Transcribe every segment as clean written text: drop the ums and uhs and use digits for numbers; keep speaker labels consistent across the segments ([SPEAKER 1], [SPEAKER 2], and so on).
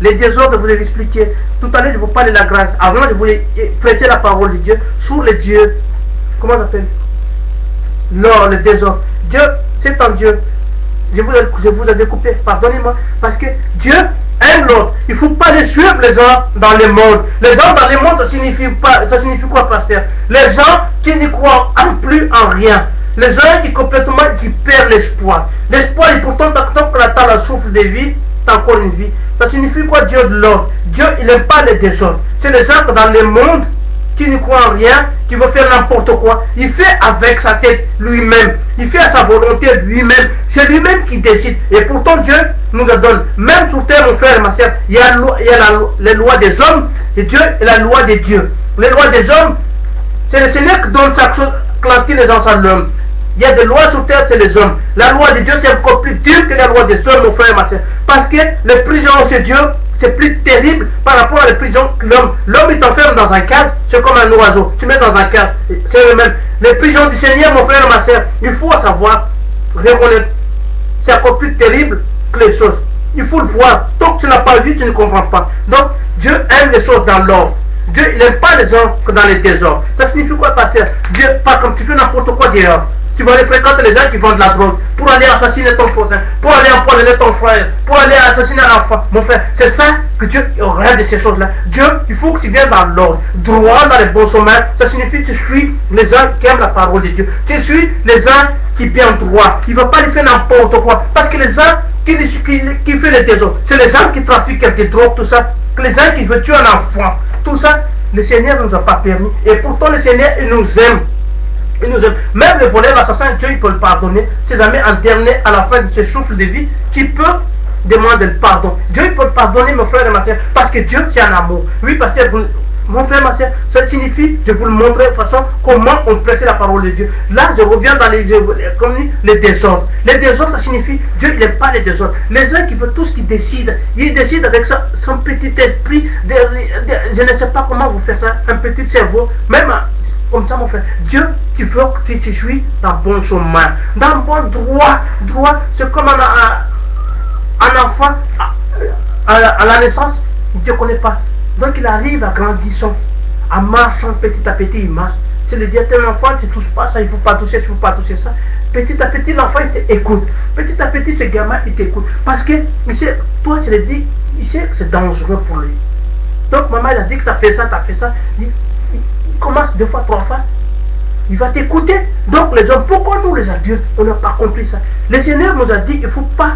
[SPEAKER 1] Les désordres, vous avez expliqué. Tout à l'heure, je vous parlais de la grâce. Avant, je voulais prêcher la parole de Dieu sur les dieux. Comment on appelle? Non, le désordre. Dieu, c'est un Dieu. Je vous avais coupé, pardonnez-moi. Parce que Dieu aime l'autre. Il ne faut pas les suivre les uns dans le monde. Les gens dans le monde, ça signifie quoi, pasteur? Les gens qui ne croient plus en rien. Les gens qui perdent l'espoir. L'espoir est pourtant, tant que la terre souffle de vie, t'as encore une vie. Ça signifie quoi, Dieu de l'ordre? Dieu, il n'aime pas les désordres. C'est les gens dans le monde qui ne croient en rien, qui veut faire n'importe quoi. Il fait avec sa tête lui-même. Il fait à sa volonté lui-même. C'est lui-même qui décide. Et pourtant, Dieu nous a donné. Même sur terre, mon frère et ma soeur, il y a les lois des hommes et Dieu est la loi des dieux. Les lois des hommes, c'est le Seigneur qui donne chaque chose, clanter les gens à l'homme. Il y a des lois sur terre, c'est les hommes. La loi de Dieu, c'est encore plus dur que la loi des hommes, mon frère et ma soeur. Parce que les prisons, c'est Dieu, c'est plus terrible par rapport à les prisons que l'homme. L'homme, il t'enferme dans un cage, c'est comme un oiseau. Tu mets dans un cage, c'est le même. Les prisons du Seigneur, mon frère et ma soeur, il faut savoir, reconnaître. C'est encore plus terrible que les choses. Il faut le voir. Tant que tu n'as pas vu, tu ne comprends pas. Donc, Dieu aime les choses dans l'ordre. Dieu, il n'aime pas les gens que dans les désordres. Ça signifie quoi, pasteur? Dieu, par contre, tu fais n'importe quoi dehors. Tu vas aller fréquenter les gens qui vendent de la drogue pour aller assassiner ton prochain, pour aller empoisonner ton frère, pour aller assassiner un enfant. Mon frère, c'est ça que Dieu regarde de ces choses-là. Dieu, il faut que tu viennes dans l'ordre, droit dans les bons chemins. Ça signifie que tu suis les gens qui aiment la parole de Dieu. Tu suis les gens qui viennent droit. Il ne va pas lui faire n'importe quoi. Parce que les gens qui font les désordres, c'est les gens qui trafiquent des drogues, tout ça. Que les gens qui veulent tuer un enfant, tout ça, le Seigneur ne nous a pas permis. Et pourtant, le Seigneur, il nous aime. Il nous aime. Même le voleur, l'assassin, Dieu il peut le pardonner. C'est jamais un dernier à la fin de ce souffle de vie qui peut demander le pardon. Dieu il peut le pardonner, mon frère et ma soeur, parce que Dieu c'est un amour. Oui, parce que mon frère et ma soeur, ça signifie, je vous le montrer de toute façon comment on prêche la parole de Dieu. Là, je reviens dans les désordres. Les désordres, ça signifie, Dieu il n'aime pas les désordres. Les gens qui veulent tout ce qu'ils décident, ils décident avec ça, son petit esprit, je ne sais pas comment vous faire ça, un petit cerveau, même comme ça, mon frère. Dieu, tu veux que tu suis dans le bon chemin, dans le bon droit. C'est comme un enfant à la naissance, il ne te connaît pas. Donc il arrive à grandissant, en marchant petit à petit, il marche. Tu lui dis à ton enfant, tu ne touches pas ça, il ne faut pas toucher, il ne faut pas toucher ça. Petit à petit, l'enfant, il t'écoute. Petit à petit, ce gamin, il t'écoute. Parce que, toi, tu lui dis, il sait que c'est dangereux pour lui. Donc, maman, elle a dit que tu as fait ça, Il commence 2 fois, 3 fois. Il va t'écouter. Donc, les hommes, pourquoi nous, les adultes, on n'a pas compris ça? Le Seigneur nous a dit, il ne faut pas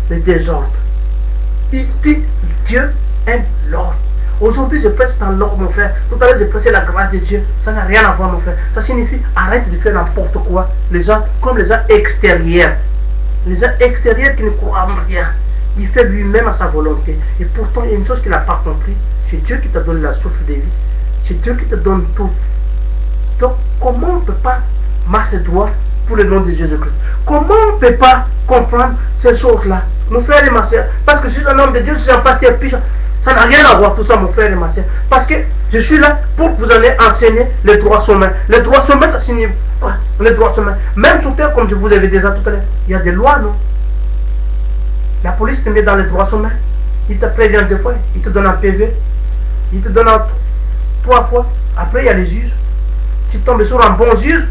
[SPEAKER 1] les désordres. Il dit, Dieu aime l'ordre. Aujourd'hui, je prêche dans l'ordre, mon frère. Tout à l'heure, je prêchais la grâce de Dieu. Ça n'a rien à voir, mon frère. Ça signifie, arrête de faire n'importe quoi. Les gens, comme les gens extérieurs. Les gens extérieurs qui ne croient en rien. Il fait lui-même à sa volonté. Et pourtant, il y a une chose qu'il n'a pas compris. C'est Dieu qui t'a donné la souffle de vie. C'est Dieu qui te donne tout. Donc, comment on ne peut pas marcher droit pour le nom de Jésus-Christ? Comment on ne peut pas comprendre ces choses-là? Mon frère et ma soeur, parce que je suis un homme de Dieu, je suis un pasteur puissant. Ça n'a rien à voir tout ça, mon frère et ma soeur. Parce que je suis là pour que vous allez enseigner les droits humains. Les droits humains, ça signifie quoi? Les droits humains. Même sur terre, comme je vous avais déjà tout à l'heure, il y a des lois, non? La police te met dans les droits humains. Il te prévient 2 fois, il te donne un PV. Il te donne 3 fois. Après, il y a les juges. Tu tombes sur un bon juge,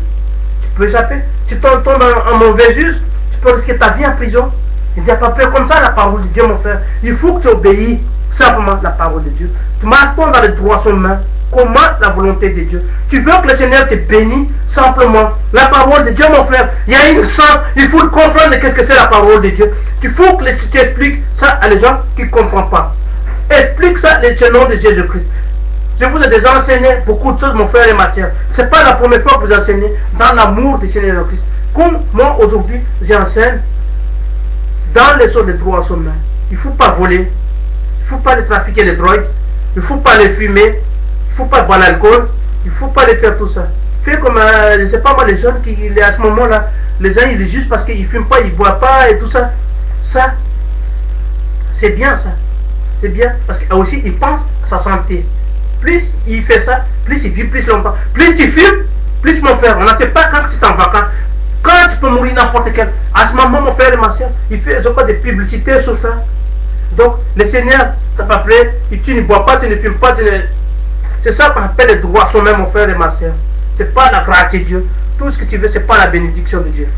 [SPEAKER 1] tu peux échapper. Tu tombes un mauvais juge, tu peux risquer ta vie en prison. Il n'y a pas peur comme ça, la parole de Dieu, mon frère. Il faut que tu obéis simplement la parole de Dieu. Tu marches pas dans les droits humains. Comment la volonté de Dieu? Tu veux que le Seigneur te bénisse simplement. La parole de Dieu, mon frère, il y a une sens. Il faut comprendre qu'est-ce que c'est la parole de Dieu. Il faut que tu expliques ça à les gens qui ne comprennent pas. Explique ça au nom de Jésus-Christ. Je vous ai déjà enseigné beaucoup de choses, mon frère et ma soeur. Ce n'est pas la première fois que vous enseignez dans l'amour du Seigneur Christ. Comme moi, aujourd'hui, j'enseigne dans les choses des droits humains. Il ne faut pas voler. Il ne faut pas trafiquer les drogues. Il ne faut pas les fumer. Il ne faut pas boire l'alcool. Il ne faut pas les faire tout ça. Fais comme, je ne sais pas moi, les jeunes qui, à ce moment-là, les gens, ils juste parce qu'ils ne fument pas, ils ne boivent pas et tout ça. Ça, c'est bien ça. C'est bien. Parce qu'aussi, ils pensent à sa santé. Plus il fait ça, plus il vit plus longtemps. Plus tu fumes, plus mon frère. On ne sait pas quand tu es en vacances. Quand tu peux mourir n'importe quel. À ce moment, mon frère et ma soeur, il fait des publicités sur ça. Donc, le Seigneur, Ça peut appeler, tu ne bois pas, tu ne fumes pas, c'est ça qu'on appelle les droits sont même, mon frère et ma soeur. C'est pas la grâce de Dieu. Tout ce que tu veux, c'est pas la bénédiction de Dieu.